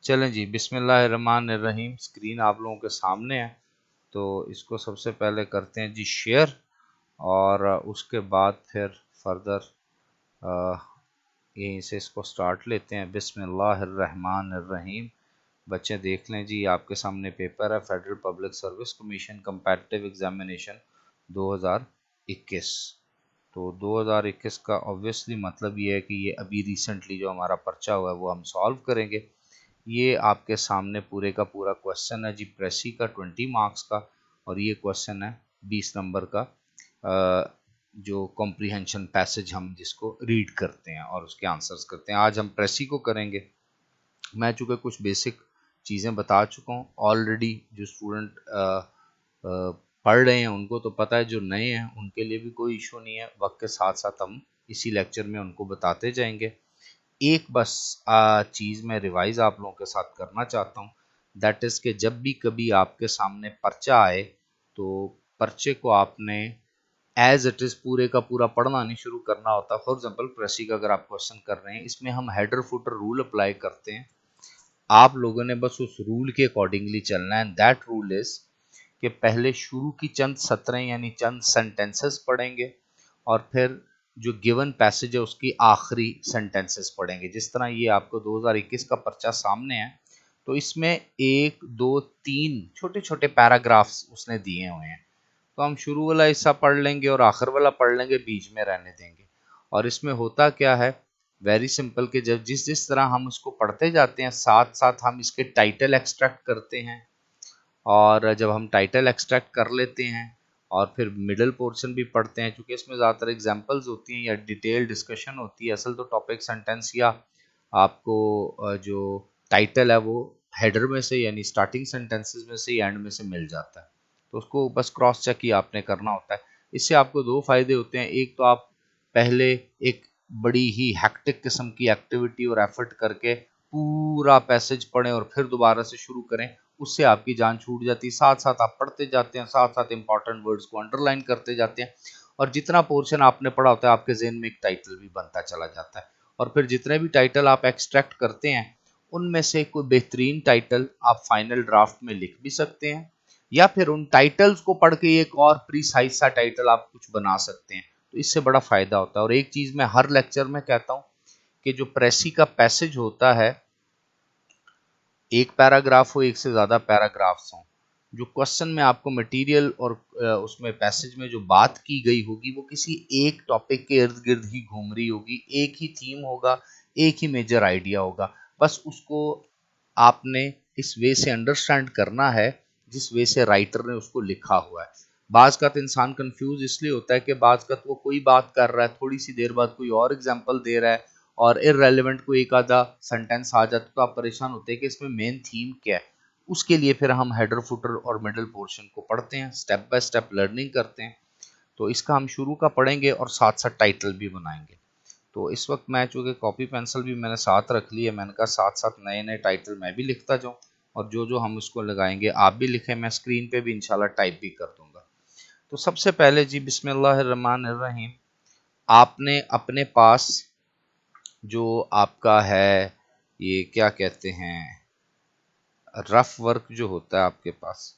चलें जी, बिस्मिल्लाहिर्रहमानिर्रहीम। स्क्रीन आप लोगों के सामने है, तो इसको सबसे पहले करते हैं जी शेयर, और उसके बाद फिर फर्दर यहीं से इसको स्टार्ट लेते हैं। बिस्मिल्लाहिर्रहमानिर्रहीम। बच्चे देख लें जी, आपके सामने पेपर है federal public service commission comparative examination 2021। तो 2021 का ऑब्वियसली मतलब ये है कि ये अभी रिसेंटली जो हमारा पर्चा हुआ है वो हम सॉल्व करेंगे। ये आपके सामने पूरे का पूरा क्वेश्चन है जी, प्रेसी का 20 मार्क्स का, और ये क्वेश्चन है 20 नंबर का, जो कॉम्प्रीहेंशन पैसेज हम जिसको रीड करते हैं और उसके आंसर्स करते हैं। आज हम प्रेसी को करेंगे। मैं चूँकि कुछ बेसिक चीज़ें बता चुका हूँ ऑलरेडी, जो स्टूडेंट पढ़ रहे हैं उनको तो पता है, जो नए हैं उनके लिए भी कोई इशू नहीं है। वक्त के साथ साथ हम इसी लेक्चर में उनको बताते जाएंगे। एक बस चीज़ मैं रिवाइज आप लोगों के साथ करना चाहता हूँ, दैट इज़ कि जब भी कभी आपके सामने पर्चा आए तो पर्चे को आपने एज इट इज़ पूरे का पूरा पढ़ना नहीं शुरू करना होता। फॉर एग्जांपल प्रेसी का अगर आप क्वेश्चन कर रहे हैं, इसमें हम हेडर फुटर रूल अप्लाई करते हैं। आप लोगों ने बस उस रूल के अकॉर्डिंगली चलना है। दैट रूल इज़ कि पहले शुरू की चंद सतरें यानी चंद सेंटेंसेस पढ़ेंगे, और फिर जो गिवन पैसेज है उसकी आखिरी सेंटेंसेस पढ़ेंगे। जिस तरह ये आपको 2021 का पर्चा सामने है, तो इसमें 1 2 3 छोटे छोटे पैराग्राफ्स उसने दिए हुए हैं, तो हम शुरू वाला हिस्सा पढ़ लेंगे और आखिर वाला पढ़ लेंगे, बीच में रहने देंगे। और इसमें होता क्या है, वेरी सिंपल, कि जब जिस जिस तरह हम उसको पढ़ते जाते हैं साथ साथ हम इसके टाइटल एक्सट्रैक्ट करते हैं, और जब हम टाइटल एक्सट्रैक्ट कर लेते हैं और फिर मिडल पोर्शन भी पढ़ते हैं, क्योंकि इसमें ज़्यादातर एग्जांपल्स होती हैं या डिटेल डिस्कशन होती है। असल तो टॉपिक सेंटेंस या आपको जो टाइटल है वो हेडर में से यानी स्टार्टिंग सेंटेंसेस में से या एंड में से मिल जाता है, तो उसको बस क्रॉस चेक ही आपने करना होता है। इससे आपको दो फायदे होते हैं। एक तो आप पहले एक बड़ी ही हेक्टिक किस्म की एक्टिविटी और एफर्ट करके पूरा पैसेज पढ़ें और फिर दोबारा से शुरू करें, उससे आपकी जान छूट जाती है। साथ साथ आप पढ़ते जाते हैं, साथ साथ इंपॉर्टेंट वर्ड्स को अंडरलाइन करते जाते हैं, और जितना पोर्शन आपने पढ़ा होता है आपके ज़हन में एक टाइटल भी बनता चला जाता है। और फिर जितने भी टाइटल आप एक्सट्रैक्ट करते हैं उनमें से कोई बेहतरीन टाइटल आप फाइनल ड्राफ्ट में लिख भी सकते हैं, या फिर उन टाइटल्स को पढ़ के एक और प्रीसाइज सा टाइटल आप कुछ बना सकते हैं। तो इससे बड़ा फायदा होता है। और एक चीज मैं हर लेक्चर में कहता हूँ कि जो प्रेसी का पैसेज होता है, एक पैराग्राफ हो, एक से ज्यादा पैराग्राफ्स हों, जो क्वेश्चन में आपको मटेरियल और उसमें पैसेज में जो बात की गई होगी वो किसी एक टॉपिक के इर्द गिर्द ही घूम रही होगी। एक ही थीम होगा, एक ही मेजर आइडिया होगा। बस उसको आपने इस वे से अंडरस्टैंड करना है जिस वे से राइटर ने उसको लिखा हुआ है। बाज का इंसान कंफ्यूज इसलिए होता है कि बाज का वो कोई बात कर रहा है, थोड़ी सी देर बाद कोई और एग्जांपल दे रहा है, और इररेलेवेंट कोई एक आधा सेंटेंस आ जाता है, तो आप परेशान होते हैं कि इसमें मेन थीम क्या है। उसके लिए फिर हम हेडर फुटर और मिडल पोर्शन को पढ़ते हैं, स्टेप बाय स्टेप लर्निंग करते हैं। तो इसका हम शुरू का पढ़ेंगे और साथ साथ टाइटल भी बनाएंगे। तो इस वक्त मैं चूँकि कॉपी पेंसिल भी मैंने साथ रख ली है, मैंने कहा साथ साथ नए नए टाइटल मैं भी लिखता जाऊँ, और जो जो हम उसको लगाएंगे आप भी लिखें, मैं स्क्रीन पे भी इंशाल्लाह टाइप भी कर दूंगा। तो सबसे पहले जी बिस्मिल्लाहिर्रहमानिर्रहीम, आपने अपने पास जो आपका है, ये क्या कहते हैं, रफ वर्क जो होता है आपके पास,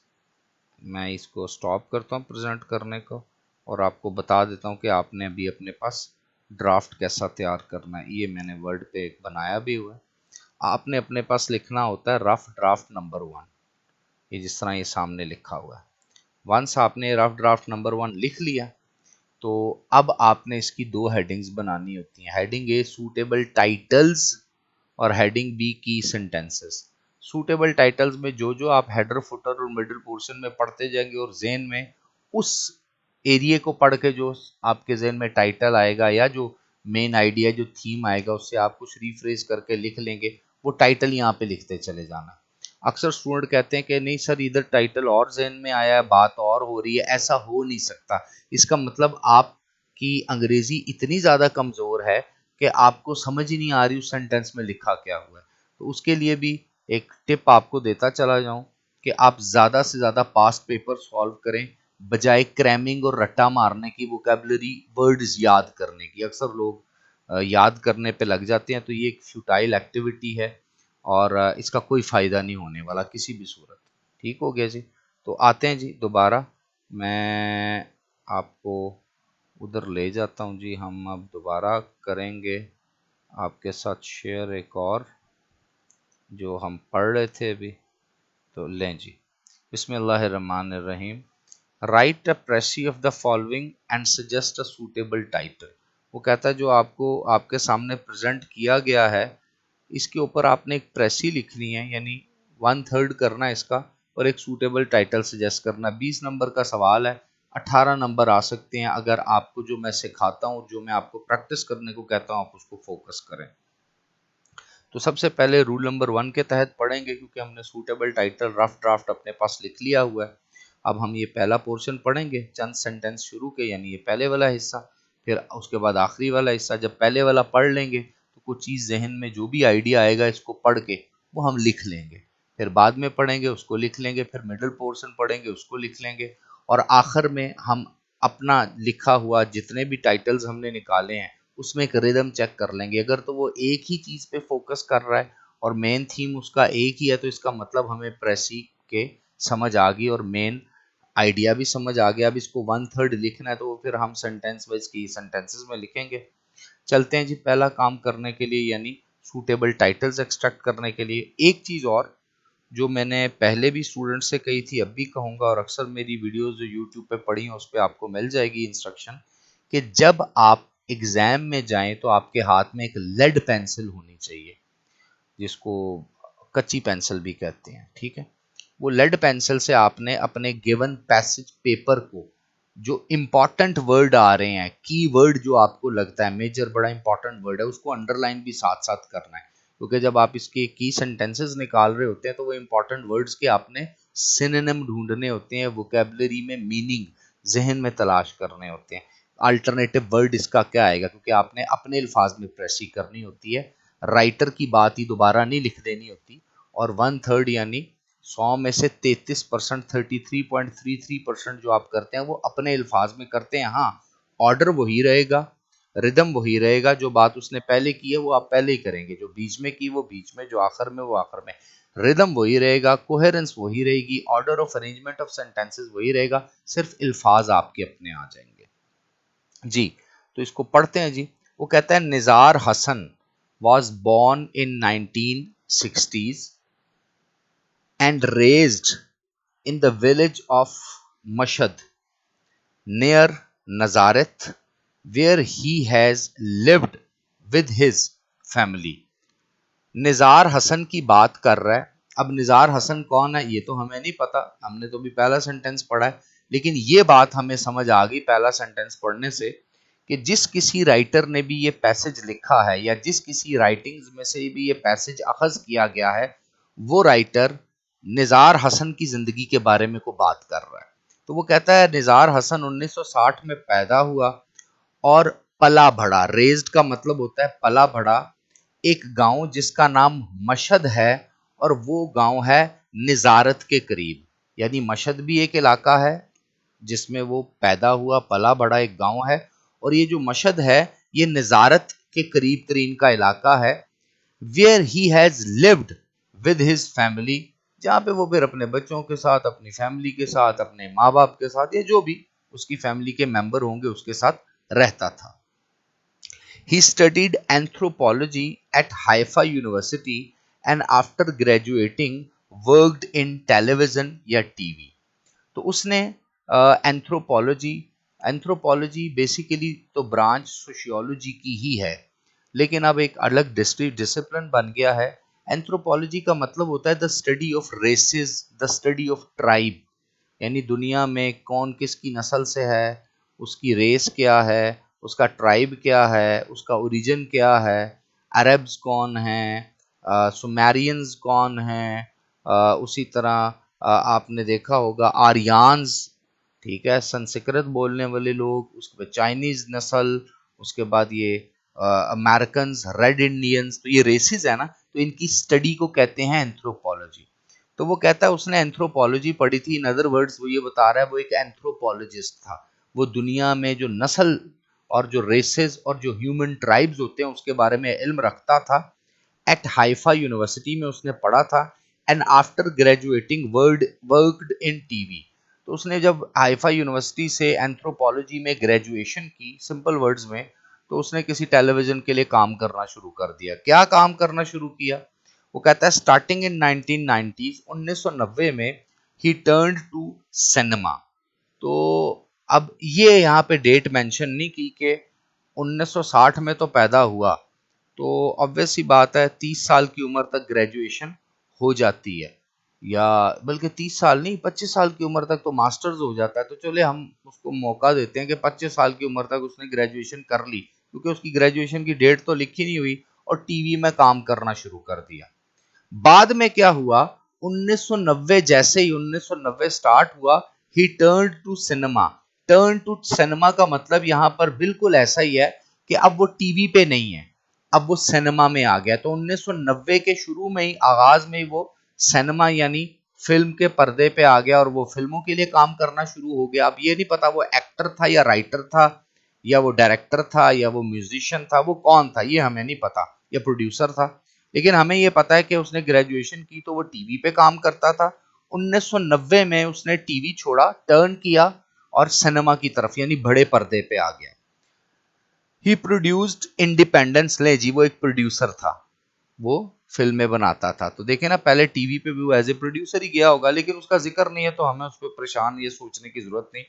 मैं इसको स्टॉप करता हूँ प्रेजेंट करने को और आपको बता देता हूँ कि आपने अभी अपने पास ड्राफ्ट कैसा तैयार करना है। ये मैंने वर्ड पे एक बनाया भी हुआ है। आपने अपने पास लिखना होता है रफ ड्राफ्ट नंबर 1, ये जिस तरह ये सामने लिखा हुआ है। वंस आपने रफ ड्राफ्ट नंबर 1 लिख लिया, तो अब आपने इसकी दो हेडिंग्स बनानी होती हैं। हेडिंग ए सूटेबल टाइटल्स और हेडिंग बी की सेंटेंसेस। सूटेबल टाइटल्स में जो जो आप हेडर फुटर और मिडल पोर्शन में पढ़ते जाएंगे और जेन में उस एरिया को पढ़ के जो आपके जेन में टाइटल आएगा या जो मेन आइडिया जो थीम आएगा उससे आप कुछ रिफ्रेज करके लिख लेंगे, वो टाइटल यहाँ पे लिखते चले जाना। अक्सर स्टूडेंट कहते हैं कि नहीं सर इधर टाइटल और जेन में आया है, बात और हो रही है। ऐसा हो नहीं सकता। इसका मतलब आपकी अंग्रेजी इतनी ज़्यादा कमज़ोर है कि आपको समझ ही नहीं आ रही उस सेंटेंस में लिखा क्या हुआ है। तो उसके लिए भी एक टिप आपको देता चला जाऊं कि आप ज़्यादा से ज़्यादा पास्ट पेपर सॉल्व करें, बजाय क्रैमिंग और रट्टा मारने की, वोकेबलरी वर्ड्स याद करने की। अक्सर लोग याद करने पे लग जाते हैं, तो ये एक फ्यूटाइल एक्टिविटी है और इसका कोई फ़ायदा नहीं होने वाला किसी भी सूरत। ठीक हो गया जी। तो आते हैं जी दोबारा, मैं आपको उधर ले जाता हूँ जी। हम अब दोबारा करेंगे आपके साथ शेयर एक और जो हम पढ़ रहे थे अभी। तो लें जी, बिस्मिल्लाहिर्रहमानिर्रहीम। Write a precis of the following and suggest a suitable title. वो कहता है जो आपको आपके सामने प्रेजेंट किया गया है इसके ऊपर आपने एक प्रेसी लिखनी है, यानी 1/3 करना है इसका, और एक सूटेबल टाइटल सजेस्ट करना। 20 नंबर का सवाल है, 18 नंबर आ सकते हैं अगर आपको जो मैं सिखाता हूँ, जो मैं आपको प्रैक्टिस करने को कहता हूँ, आप उसको फोकस करें। तो सबसे पहले रूल नंबर 1 के तहत पढ़ेंगे, क्योंकि हमने सूटेबल टाइटल रफ ड्राफ्ट अपने पास लिख लिया हुआ है। अब हम ये पहला पोर्शन पढ़ेंगे, चंद सेंटेंस शुरू के, यानी ये पहले वाला हिस्सा, फिर उसके बाद आखिरी वाला हिस्सा। जब पहले वाला पढ़ लेंगे तो कुछ चीज़ जहन में जो भी आइडिया आएगा इसको पढ़ के वो हम लिख लेंगे, फिर बाद में पढ़ेंगे उसको लिख लेंगे, फिर मिडिल पोर्शन पढ़ेंगे उसको लिख लेंगे, और आखिर में हम अपना लिखा हुआ जितने भी टाइटल्स हमने निकाले हैं उसमें एक रिदम चेक कर लेंगे। अगर तो वो एक ही चीज़ पे फोकस कर रहा है और मेन थीम उसका एक ही है, तो इसका मतलब हमें प्रेसी के समझ आ गई और मेन आइडिया भी समझ आ गया। अब इसको 1/3 लिखना है तो वो फिर हम सेंटेंस वाइज की सेंटेंसेस में लिखेंगे। चलते हैं जी पहला काम करने के लिए, यानी सूटेबल टाइटल्स एक्सट्रैक्ट करने के लिए। एक चीज़ और जो मैंने पहले भी स्टूडेंट से कही थी, अब भी कहूँगा, और अक्सर मेरी वीडियोस जो यूट्यूब पे पड़ी हैं उस पर आपको मिल जाएगी इंस्ट्रक्शन, कि जब आप एग्ज़ाम में जाएं तो आपके हाथ में एक लेड पेंसिल होनी चाहिए, जिसको कच्ची पेंसिल भी कहते हैं। ठीक है, वो लेड पेंसिल से आपने अपने गिवन पैसेज पेपर को जो इंपॉर्टेंट वर्ड आ रहे हैं, की वर्ड जो आपको लगता है मेजर बड़ा इंपॉर्टेंट वर्ड है, उसको अंडरलाइन भी साथ साथ करना है। क्योंकि जब आप इसके की सेंटेंसेस निकाल रहे होते हैं तो वो इंपॉर्टेंट वर्ड्स के आपने सिनोनिम ढूंढने होते हैं, वोकैबुलरी में मीनिंग जहन में तलाश करने होते हैं, अल्टरनेटिव वर्ड इसका क्या आएगा, क्योंकि आपने अपने अल्फाज में प्रेसी करनी होती है, राइटर की बात ही दोबारा नहीं लिख देनी होती। और 1/3 यानी 100 में से 33%, 33.33% जो आप करते हैं वो अपने अल्फाज में करते हैं। हाँ, ऑर्डर वही रहेगा, रिदम वही रहेगा, जो बात उसने पहले की है वो आप पहले ही करेंगे, जो बीच में की वो बीच में, जो आखिर में वो आखिर में। रिदम वही रहेगा, कोहेरेंस वही रहेगी, order of arrangement of sentences वही रहेगा, सिर्फ अल्फाज आपके अपने आ जाएंगे जी। तो इसको पढ़ते हैं जी। वो कहता है Nizar Hassan was born in 1960s and raised in the village of Mashhad near Nazareth, where he has lived with his family. Nizar Hasan की बात कर रहा है। अब निज़ार हसन कौन है ये तो हमें नहीं पता, हमने तो भी पहला सेंटेंस पढ़ा है, लेकिन ये बात हमें समझ आ गई पहला सेंटेंस पढ़ने से कि जिस किसी राइटर ने भी ये पैसेज लिखा है या जिस किसी राइटिंग्स में से भी ये पैसेज अखज किया गया है, वो राइटर निज़ार हसन की जिंदगी के बारे में को बात कर रहा है। तो वो कहता है निज़ार हसन 1960 में पैदा हुआ और पला बढ़ा। रेज्ड का मतलब होता है पला बढ़ा एक गांव जिसका नाम मशहद है, और वो गांव है निजारत के करीब। यानी मशहद भी एक इलाका है जिसमें वो पैदा हुआ, पला बढ़ा, एक गांव है, और ये जो मशहद है ये निजारत के करीब तरीन का इलाका है। Where he has lived with his family, जहाँ पे वो फिर अपने बच्चों के साथ, अपनी फैमिली के साथ, अपने माँ बाप के साथ, या जो भी उसकी फैमिली के मेंबर होंगे उसके साथ रहता था। He studied anthropology at Haifa University and after graduating worked in television या टीवी। तो उसने एंथ्रोपोलॉजी, एंथ्रोपोलॉजी बेसिकली तो ब्रांच सोशियोलॉजी की ही है, लेकिन अब एक अलग डिसिप्लिन बन गया है। एंथ्रोपोलॉजी का मतलब होता है the study of races, the study of tribe, यानी दुनिया में कौन किसकी नस्ल से है, उसकी रेस क्या है, उसका ट्राइब क्या है, उसका ओरिजिन क्या है, अरब्स कौन हैं, सुमेरियंस कौन हैं, उसी तरह आपने देखा होगा आर्यान्स, ठीक है, संस्कृत बोलने वाले लोग, उसके बाद चाइनीज नस्ल, उसके बाद ये अमेरिकन, रेड इंडियंस, तो ये रेसेस है ना, तो इनकी स्टडी को कहते हैं एंथ्रोपोलॉजी। तो वो कहता है उसने एंथ्रोपोलॉजी पढ़ी थी। इन अदर वर्ड्स वो ये बता रहा है वो एक एंथ्रोपोलॉजिस्ट था। वो दुनिया में जो नस्ल और जो रेसेस और जो ह्यूमन ट्राइब्स होते हैं उसके बारे में इल्म रखता था। एट हाइफा यूनिवर्सिटी में उसने पढ़ा था and after graduating worked in TV. तो उसने जब हाइफा यूनिवर्सिटी से एंथ्रोपोलॉजी में ग्रेजुएशन की, सिंपल वर्ड्स में, तो उसने किसी टेलीविजन के लिए काम करना शुरू कर दिया। क्या काम करना शुरू किया? वो कहता है स्टार्टिंग इन 1990s, 1990 में ही टर्न्ड टू सिनेमा। तो अब ये यहाँ पे डेट मेंशन नहीं की कि 1960 में तो पैदा हुआ, तो ऑब्वियस सी बात है 30 साल की उम्र तक ग्रेजुएशन हो जाती है, या बल्कि 30 साल नहीं, 25 साल की उम्र तक तो मास्टर्स हो जाता है। तो चले हम उसको मौका देते हैं कि 25 साल की उम्र तक उसने ग्रेजुएशन कर ली, क्योंकि उसकी ग्रेजुएशन की डेट तो लिखी नहीं हुई, और टीवी में काम करना शुरू कर दिया। बाद में क्या हुआ, 1990 जैसे ही 1990 स्टार्ट हुआ, he turn to cinema. Turn to cinema का मतलब यहां पर बिल्कुल ऐसा ही है कि अब वो टीवी पे नहीं है, अब वो सिनेमा में आ गया। तो 1990 के शुरू में ही, आगाज में ही वो सिनेमा यानी फिल्म के पर्दे पे आ गया और वो फिल्मों के लिए काम करना शुरू हो गया। अब ये नहीं पता वो एक्टर था या राइटर था या वो डायरेक्टर था या वो म्यूजिशियन था, वो कौन था ये हमें नहीं पता, या प्रोड्यूसर था। लेकिन हमें ये पता है कि उसने ग्रेजुएशन की तो वो टीवी पे काम करता था। 1990 में उसने टीवी छोड़ा, टर्न किया और सिनेमा की तरफ यानी बड़े पर्दे पे आ गया। ही प्रोड्यूस्ड इंडिपेंडेंस। ले जी, वो एक प्रोड्यूसर था, वो फिल्में बनाता था। तो देखे ना, पहले टीवी पे भी वो एज ए प्रोड्यूसर ही गया होगा, लेकिन उसका जिक्र नहीं है तो हमें उस पर परेशान ये सोचने की जरूरत नहीं।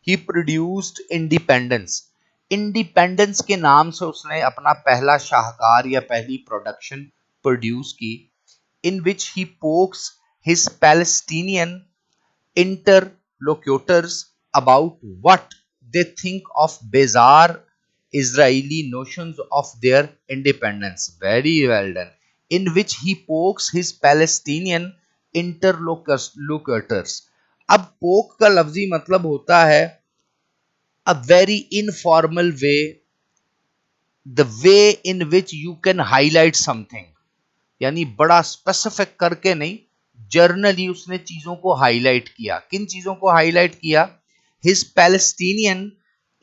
ही प्रोड्यूस्ड इंडिपेंडेंस। इंडिपेंडेंस के नाम से उसने अपना पहला शाहकार या पहली प्रोडक्शन प्रोड्यूस की, in which he pokes his Palestinian interlocutors about what they think of bizarre Israeli notions of their independence. Very well done. In which he pokes his Palestinian interlocutors. अब पोक का लफ्जी मतलब होता है a very informal way, the way in which you can highlight something, यानी बड़ा specific करके नहीं, जर्नली उसने चीजों को हाईलाइट किया। किन चीजों को हाईलाइट किया? His Palestinian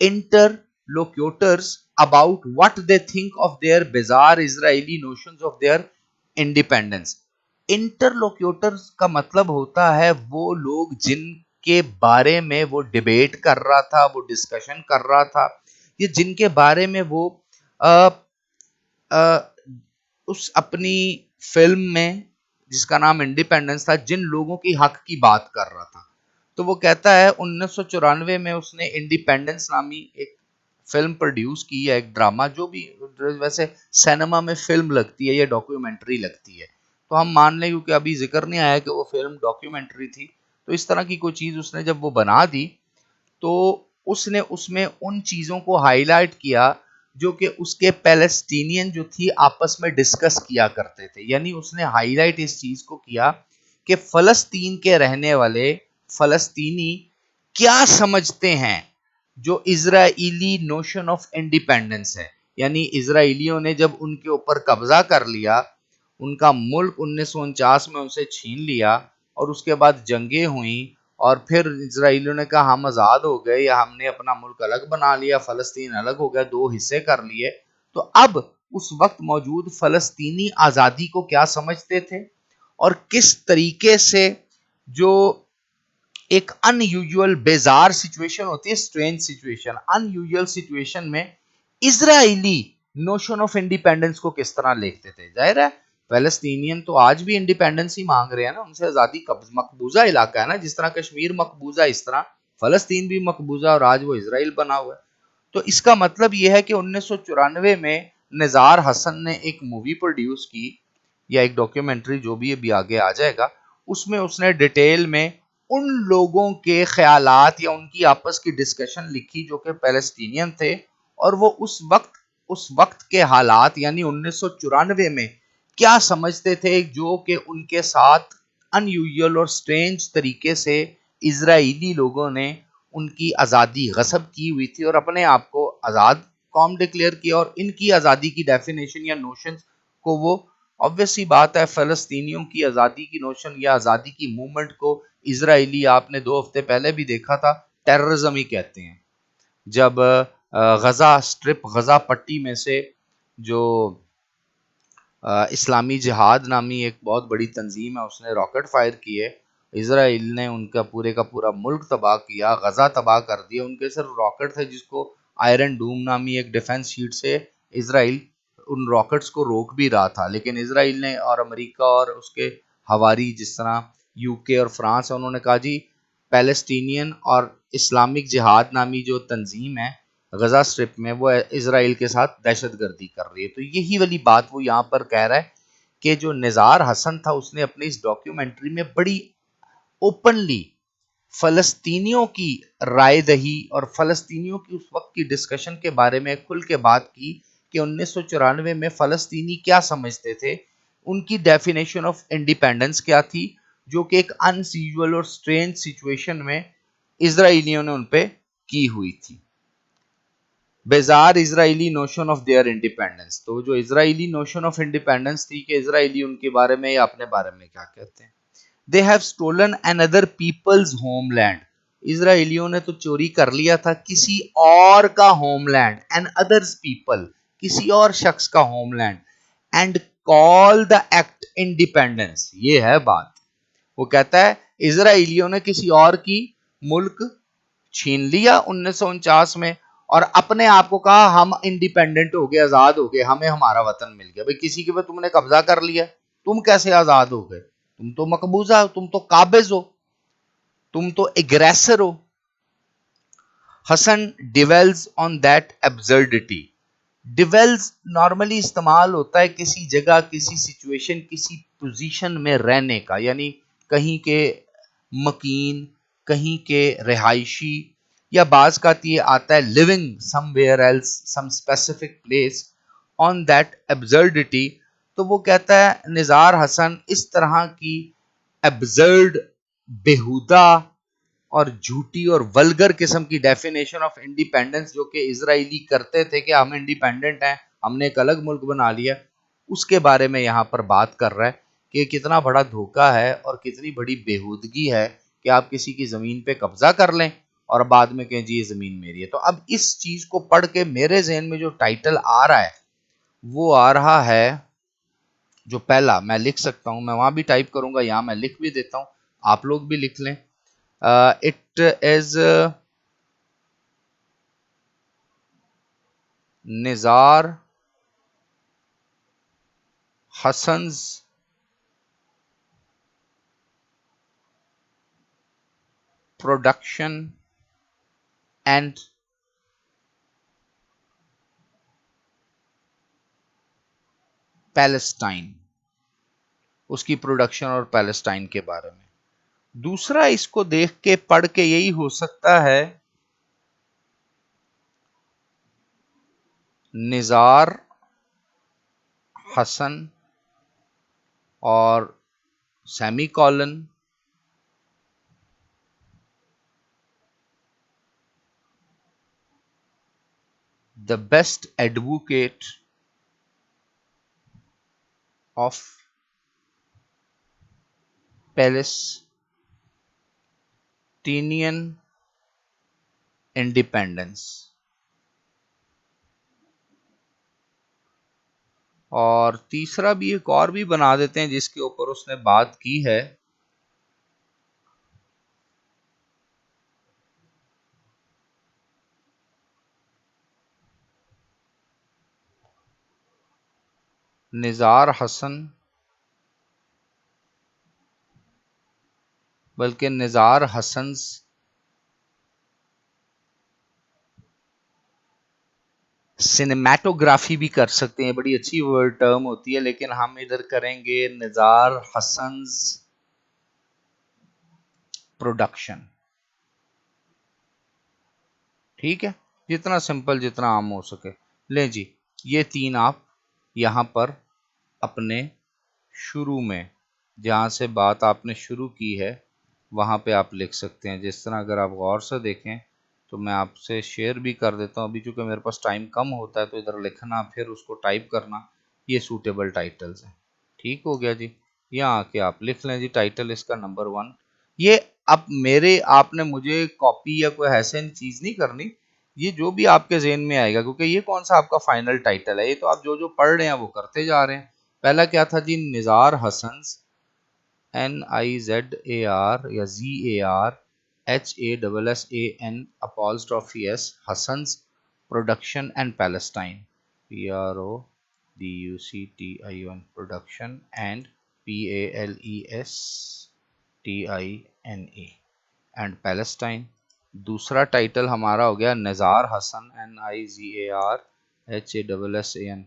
interlocutors about what they think of their bizarre Israeli notions of their independence. Interlocutors का मतलब होता है वो लोग जिनके बारे में वो डिबेट कर रहा था, वो डिस्कशन कर रहा था, ये जिनके बारे में वो आ, आ, उस अपनी फिल्म में, जिसका नाम इंडिपेंडेंस था, जिन लोगों की हक की बात कर रहा था। तो वो कहता है 1994 में उसने इंडिपेंडेंस नामी एक फिल्म प्रोड्यूस की है, एक ड्रामा, जो भी वैसे सिनेमा में फिल्म लगती है या डॉक्यूमेंट्री लगती है, तो हम मान लें, क्योंकि अभी जिक्र नहीं आया कि वो फिल्म डॉक्यूमेंट्री थी, तो इस तरह की कोई चीज उसने जब वो बना दी, तो उसने उसमें उन चीजों को हाईलाइट किया जो कि उसके पैलेस्टीनियन जो थी आपस में डिस्कस किया करते थे। यानी उसने हाईलाइट इस चीज को किया कि फलस्तीन के रहने वाले फलस्तीनी क्या समझते हैं जो इजराइली नोशन ऑफ इंडिपेंडेंस है। यानी इजराइलियों ने जब उनके ऊपर कब्जा कर लिया, उनका मुल्क 1949 में उनसे छीन लिया, और उसके बाद जंगें हुई, और फिर इजराइलियों ने कहा हम आज़ाद हो गए या हमने अपना मुल्क अलग बना लिया, फलस्तीन अलग हो गया, दो हिस्से कर लिए। तो अब उस वक्त मौजूद फलस्तीनी आज़ादी को क्या समझते थे, और किस तरीके से जो एक अनयूजुअल बेजार सिचुएशन होती है, स्ट्रेंज सिचुएशन, अनयूजुअल सिचुएशन में इजराइली नोशन ऑफ इंडिपेंडेंस को किस तरह देखते थे। जाहिर है पैलेस्टीनियन तो आज भी इंडिपेंडेंस ही मांग रहे हैं ना, उनसे आजादी मकबूजा इलाका है ना, जिस तरह कश्मीर मकबूजा, इस तरह फलस्तीन भी मकबूजा, और आज वो इसराइल बना हुआ है। तो इसका मतलब यह है कि 1994 में निजार हसन ने एक मूवी प्रोड्यूस की, या एक डॉक्यूमेंट्री, जो भी अभी आगे आ जाएगा, उसमें उसने डिटेल में उन लोगों के ख्यालात या उनकी आपस की डिस्कशन लिखी जो कि पैलेस्टीनियन थे, और वो उस वक्त के हालात यानी 1994 में क्या समझते थे, जो कि उनके साथ अनयूजुअल और स्ट्रेंज तरीके से इजराइली लोगों ने उनकी आज़ादी गसब की हुई थी और अपने आप को आज़ाद कौम डिक्लेयर किया, और इनकी आज़ादी की डेफिनेशन या नोशन को वो, ऑब्वियस सी बात है, फलस्तीनियों की आज़ादी की नोशन या आज़ादी की मूवमेंट को इजराइली, आपने 2 हफ्ते पहले भी देखा था, टेररिज्म ही कहते हैं। जब गजा स्ट्रिप, गजा पट्टी में से जो इस्लामी जिहाद नामी एक बहुत बड़ी तंजीम है, उसने रॉकेट फायर किए, इसराइल ने उनका पूरे का पूरा मुल्क तबाह किया, गजा तबाह कर दिया। उनके सिर्फ रॉकेट थे जिसको आयरन डूम नामी एक डिफेंस शीट से इसराइल उन रॉकेट्स को रोक भी रहा था, लेकिन इसराइल ने और अमेरिका और उसके हवारी जिस तरह यूके और फ्रांस है, उन्होंने कहा जी पैलेस्टीनियन और इस्लामिक जिहाद नामी जो तंजीम है गजा स्ट्रिप में वो इसराइल के साथ दहशतगर्दी कर रही है। तो यही वाली बात वो यहाँ पर कह रहा है कि जो निज़ार हसन था उसने अपनी इस डॉक्यूमेंट्री में बड़ी ओपनली फलस्तीनियों की राय दही और फलस्तीनियों की उस वक्त की डिस्कशन के बारे में खुल के बात की कि 1994 में फलस्तीनी क्या समझते थे, उनकी डेफिनेशन ऑफ इंडिपेंडेंस क्या थी, जो कि एक अनयूजुअल और स्ट्रेंज सिचुएशन में इसराइलियों ने उन पे की हुई थी। बेजार Israeli notion of their independence, तो जो इजराइली नोशन ऑफ इंडिपेंडेंस थी कि इजराइली उनके बारे में या अपने बारे में क्या कहते हैं। They have stolen another people's homeland, इजराइलियों ने तो चोरी कर लिया था किसी और का होमलैंड, एंड अदर्स पीपल किसी और शख्स का homeland, and call the act independence. ये है बात, वो कहता है इजराइलियों ने किसी और की मुल्क छीन लिया 1949 में और अपने आप को कहा हम इंडिपेंडेंट हो गए, आजाद हो गए, हमें हमारा वतन मिल गया। भाई किसी के पे तुमने कब्जा कर लिया, तुम कैसे आजाद हो गए? तुम तो मकबूजा हो, तुम तो काबिज हो, तुम तो एग्रेसर हो। Hassan dwells on that absurdity. Dwells normally इस्तेमाल होता है किसी जगह, किसी सिचुएशन, किसी पोजीशन में रहने का, यानी कहीं के मकीन, कहीं के रिहायशी, या बाज का ये आता है living somewhere else some specific place on that absurdity. तो वो कहता है निज़ार हसन इस तरह की एब्सर्ड, बेहुदा और झूठी और वल्गर किस्म की डेफिनेशन ऑफ इंडिपेंडेंस जो कि इजरायली करते थे कि हम इंडिपेंडेंट हैं, हमने एक अलग मुल्क बना लिया, उसके बारे में यहाँ पर बात कर रहा है कि कितना बड़ा धोखा है और कितनी बड़ी बेहूदगी है कि आप किसी की ज़मीन पे कब्जा कर लें और बाद में कहें जी ये ज़मीन मेरी है। तो अब इस चीज़ को पढ़ के मेरे जहन में जो टाइटल आ रहा है वो आ रहा है, जो पहला मैं लिख सकता हूं, मैं वहां भी टाइप करूंगा, यहां मैं लिख भी देता हूं, आप लोग भी लिख लें। It is Nizar Hassan's production and Palestine, उसकी प्रोडक्शन और पैलेस्टाइन के बारे में। दूसरा इसको देख के पढ़ के यही हो सकता है निज़ार हसन और semi colon the best advocate of Palestinian independence. और तीसरा भी एक और भी बना देते हैं जिसके ऊपर उसने बात की है, निज़ार हसन, बल्कि निज़ार हसन्स सिनेमेटोग्राफी भी कर सकते हैं, बड़ी अच्छी वर्ड टर्म होती है, लेकिन हम इधर करेंगे निज़ार हसन्स प्रोडक्शन। ठीक है, जितना सिंपल जितना आम हो सके। ले जी, ये तीन आप यहां पर अपने शुरू में जहां से बात आपने शुरू की है वहां पे आप लिख सकते हैं। जिस तरह अगर आप गौर से देखें तो मैं आपसे शेयर भी कर देता हूं, अभी चूंकि मेरे पास टाइम कम होता है तो इधर लिखना फिर उसको टाइप करना, ये सूटेबल टाइटल्स हैं। ठीक हो गया जी, यहाँ आके आप लिख लें जी टाइटल इसका नंबर 1। ये अब मेरे आपने मुझे कॉपी या कोई ऐसे चीज नहीं करनी, ये जो भी आपके जेहन में आएगा, क्योंकि ये कौन सा आपका फाइनल टाइटल है, ये तो आप जो जो पढ़ रहे हैं वो करते जा रहे हैं। पहला क्या था जी, निज़ार हसन्स, NIZAR या ZARHASSAN Hassan's production and Palestine, PRODUCTION production and PALESTINE and Palestine. दूसरा टाइटल हमारा हो गया निज़ार हसन, NIZARHASSAN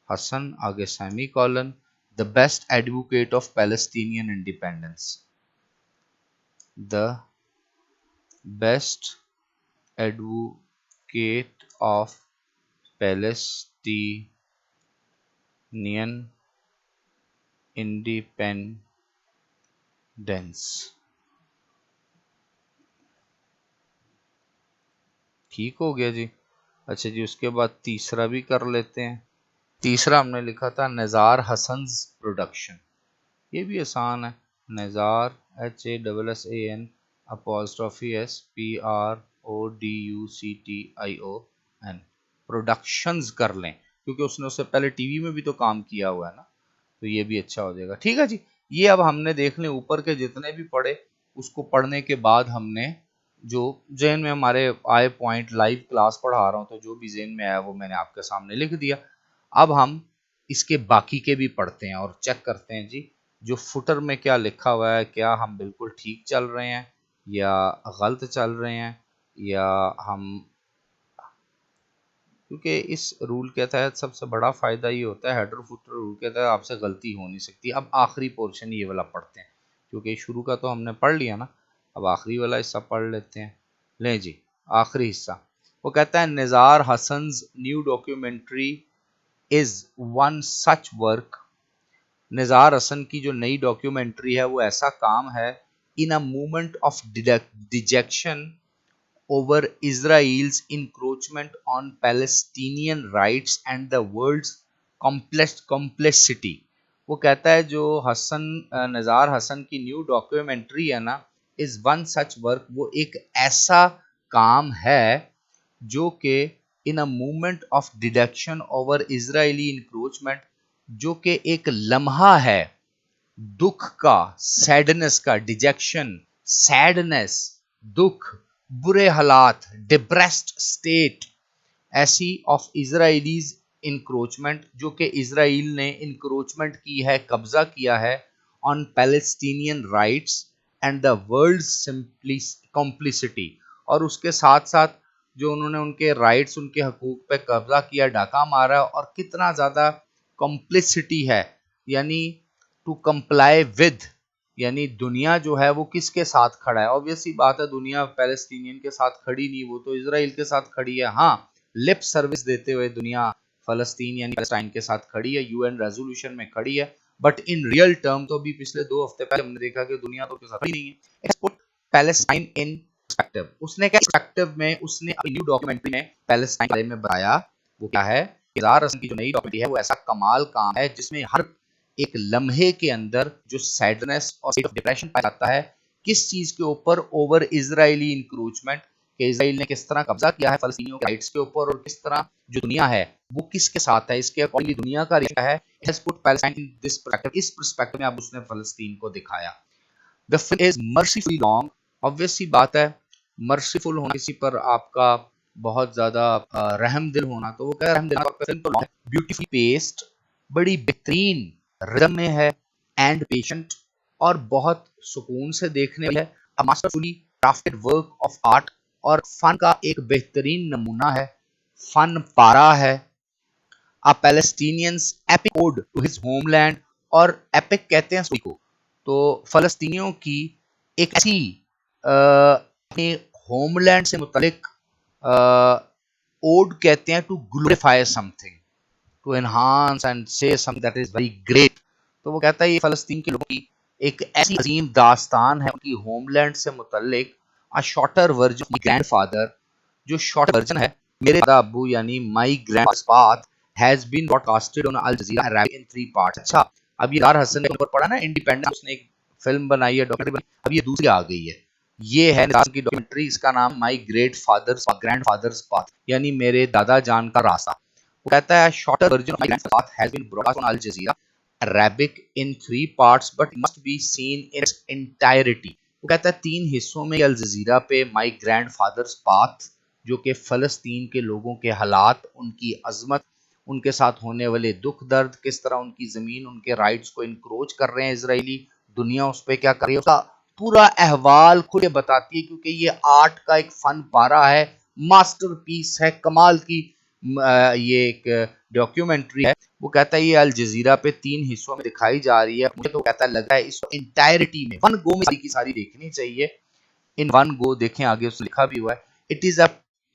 हसन, आगे semi colon, the best advocate of Palestinian independence, the best advocate of Palestinian independence. ठीक हो गया जी। अच्छा जी, उसके बाद तीसरा भी कर लेते हैं। तीसरा हमने लिखा था निज़ार हसन्स प्रोडक्शन, ये भी आसान है, निज़ार HASSANPRODUCTION प्रोडक्शंस कर लें, क्योंकि उसने उससे पहले टीवी में भी तो काम किया हुआ है ना, तो ये भी अच्छा हो जाएगा। ठीक है जी, ये अब हमने देख लें ऊपर के जितने भी पढ़े, उसको पढ़ने के बाद हमने जो जहन में हमारे आए पॉइंट, लाइव क्लास पढ़ा रहा हूँ तो जो भी जहन में आया वो मैंने आपके सामने लिख दिया। अब हम इसके बाकी के भी पढ़ते हैं और चेक करते हैं जी जो फुटर में क्या लिखा हुआ है, क्या हम बिल्कुल ठीक चल रहे हैं या गलत चल रहे हैं, या हम, क्योंकि इस रूल के तहत सबसे बड़ा फ़ायदा ये होता है, हेडर फुटर रूल के तहत आपसे गलती हो नहीं सकती। अब आखिरी पोर्शन ये वाला पढ़ते हैं, क्योंकि शुरू का तो हमने पढ़ लिया ना, अब आखिरी वाला हिस्सा पढ़ लेते हैं। लें जी, आखिरी हिस्सा वो कहता है Nizar Hasan's new documentary is one such work, Nizar Hasan की जो नई डॉक्यूमेंट्री है वो ऐसा काम है, in a movement of dejection over Israel's encroachment on Palestinian rights and the world's complexity। वो कहता है जो निज़ार हसन की न्यू डॉक्यूमेंट्री है ना, इज वन सच वर्क, वो एक ऐसा काम है जो कि in a movement of deduction over Israeli encroachment, जो कि एक लम्हा है दुख का, सैडनेस का, डिजेक्शन, सैडनेस, दुख, बुरे हालात, डिप्रेस्ड स्टेट ऐसी ऑफ इजराइलीज इंक्रोचमेंट, जो कि इसराइल ने इंक्रोचमेंट की है, कब्जा किया है on Palestinian rights and the world complicity, और उसके साथ साथ जो उन्होंने उनके राइट्स, उनके हकूक पे कब्जा किया, डाका मारा, और कितना ज़्यादा कॉम्प्लिसिटी है, यानी टू कंप्लाई विद, यानी दुनिया जो है वो किसके साथ खड़ा है। ऑब्वियसली बात है, दुनिया पैलेस्टीनियन के साथ खड़ी नहीं, वो तो इसराइल के साथ खड़ी है। हाँ, लिप सर्विस देते हुए दुनिया फलस्तीन यानी पैलेस्टाइन के साथ खड़ी है, यूएन रेजोल्यूशन में खड़ी है, बट इन रियल टर्म तो अभी पिछले 2 हफ्ते पहले हमने देखा कि दुनिया तो खड़ी नहीं है। It's put Palestine in perspective. उसने क्या पर्सपेक्टिव में, उसने अपनी न्यू डॉक्यूमेंट्री में पैलेस्टाइन के बारे में बताया। वो क्या है, निज़ार हसन की जो नई डॉक्यूमेंट्री है वो ऐसा कमाल काम है जिसमें हर एक लम्हे के अंदर जो सैडनेस और स्टेट ऑफ डिप्रेशन पाया जाता है, किस चीज के ऊपर, ओवर इजरायली इंक्रोचमेंट, कि इसराइल ने किस तरह कब्जा किया है फलस्तीनियों के राइट्स के ऊपर, और किस तरह जो दुनिया है वो किसके साथ है, इसके अकॉर्डिंगली दुनिया का रिश्ता है। It has put Palestine in this perspective, इस पर्सपेक्टिव में अब उसने फलस्तीन को दिखाया। The film is mercifully long, obvious सी बात है, मर्सीफुल होना, किसी पर आपका बहुत ज्यादा रहम दिल होना, तो वो कह रहम दिल फिल्म तो लॉन्ग, ब्यूटीफुली पेस्ड, बड़ी बेहतरीन रिदम में है, एंड पेशेंट, और बहुत सुकून से देखने वाली है, a masterfully crafted work of art, और फन का एक बेहतरीन नमूना है, फन पारा है। A Palestinians epic ode to his homeland, और एपिक कहते हैं स्टोरी को, तो फलस्तीनियों की एक ऐसी अपने होमलैंड से मुतालिक ओड कहते हैं, to glorify something, to enhance and say something that is very great. तो वो कहता है ये फलस्तीन के लोगों की एक ऐसी अजीम दास्तान है उनकी होमलैंड से मुतालिक, a shorter version of grandfather, जो शॉर्ट वर्जन है मेरे दादा अब्बू यानी my grandfather's path, has been broadcasted on Al Jazeera Arabic in 3 parts. अच्छा, अब ये निज़ार हसन ने ऊपर पढ़ा ना इंडिपेंडेंस, उसने एक फिल्म बनाई है, डॉक्यूमेंट्री बनाई, अब ये दूसरी आ गई है, ये है निज़ार की डॉक्यूमेंट्री, इसका नाम माई ग्रैंडफादर्स पाथ, यानी मेरे दादा जान का रास्ता। वो कहता है shorter version of my grandfather's path has been broadcast on Al Jazeera, Arabic in 3 parts but must be seen in entirety. वो कहता है 3 हिस्सों में अल जजीरा पे माई ग्रैंड फादर्स पाथ, जो कि फ़लस्तीन के लोगों के हालात, उनकी अजमत, उनके साथ होने वाले दुख दर्द, किस तरह उनकी ज़मीन, उनके राइट्स को इनक्रोच कर रहे हैं इसराइली, दुनिया उस पर क्या कर रही है, उसका पूरा अहवाल खुद ये बताती है, क्योंकि ये आर्ट का एक फन पारा है, मास्टरपीस है, कमाल की ये एक डॉक्यूमेंट्री है। वो कहता है ये अल जजीरा पे 3 हिस्सों में दिखाई जा रही है, मुझे तो कहता लग रहा है इसको इंटायरिटी में वन गो में सारी की सारी देखनी चाहिए। इन वन गो देखें, आगे उसने लिखा भी हुआ है, it is a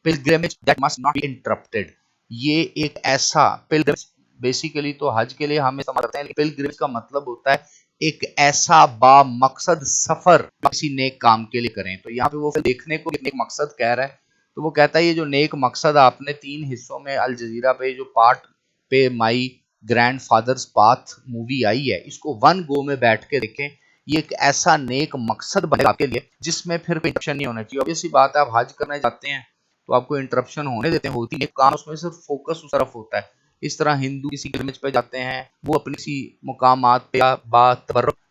pilgrimage that must not be interrupted. ये एक ऐसा पिलग्रिमेज, बेसिकली तो हज के लिए हम समझते हैं, पिलग्रिमेज का मतलब होता है एक ऐसा बा मकसद सफर किसी नेक काम के लिए करें। तो यहाँ पे वो देखने को नेक मकसद कह रहा है। तो वो कहता है ये जो नेक मकसद आपने 3 हिस्सों में अल जजीरा पे जो पार्ट पे my grand father's path movie आई है, इसको वन गो में बैठ के देखें। ये एक ऐसा नेक मकसद बनेगा आपके लिए जिसमें फिर कोई इंटरप्शन नहीं होना चाहिए। ऑब्वियस सी बात है, आप हज करने जाते हैं तो आपको इंटरप्शन होने देते हैं, होती है, काम उसमें सिर्फ फोकस उस तरफ होता है। इस तरह हिंदू किसी पिलग्रिमेज पे जाते हैं, वो अपनी किसी मुकामात पे या बात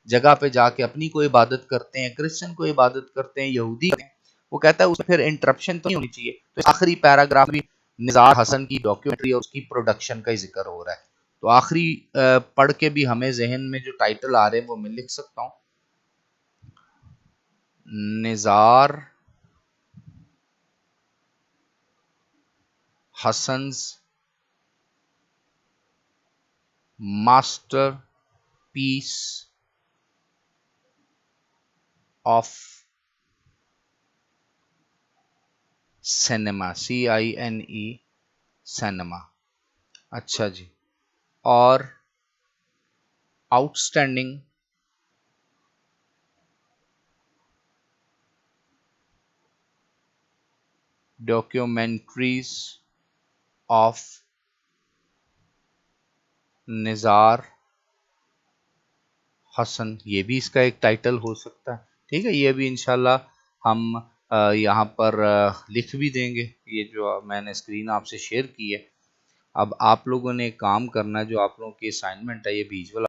जगह पे जाके अपनी कोई इबादत करते हैं, क्रिश्चियन को इबादत करते हैं, यहूदी करते हैं। वो कहता है उसमें फिर इंटरप्शन तो नहीं होनी चाहिए। तो आखिरी पैराग्राफ भी निज़ार हसन की डॉक्यूमेंट्री और उसकी प्रोडक्शन का ही जिक्र हो रहा है। तो आखिरी पढ़ के भी हमें जहन में जो टाइटल आ रहे हैं वो मैं लिख सकता हूँ, Nizar Hassan's masterpiece of cinema, CINE cinema. अच्छा जी। और outstanding documentaries of Nizar Hassan, ये भी इसका एक टाइटल हो सकता है। ठीक है, ये भी इंशाल्लाह हम यहाँ पर लिख भी देंगे, ये जो मैंने स्क्रीन आपसे शेयर की है। अब आप लोगों ने काम करना है, जो आप लोगों की असाइनमेंट है, ये विजुअल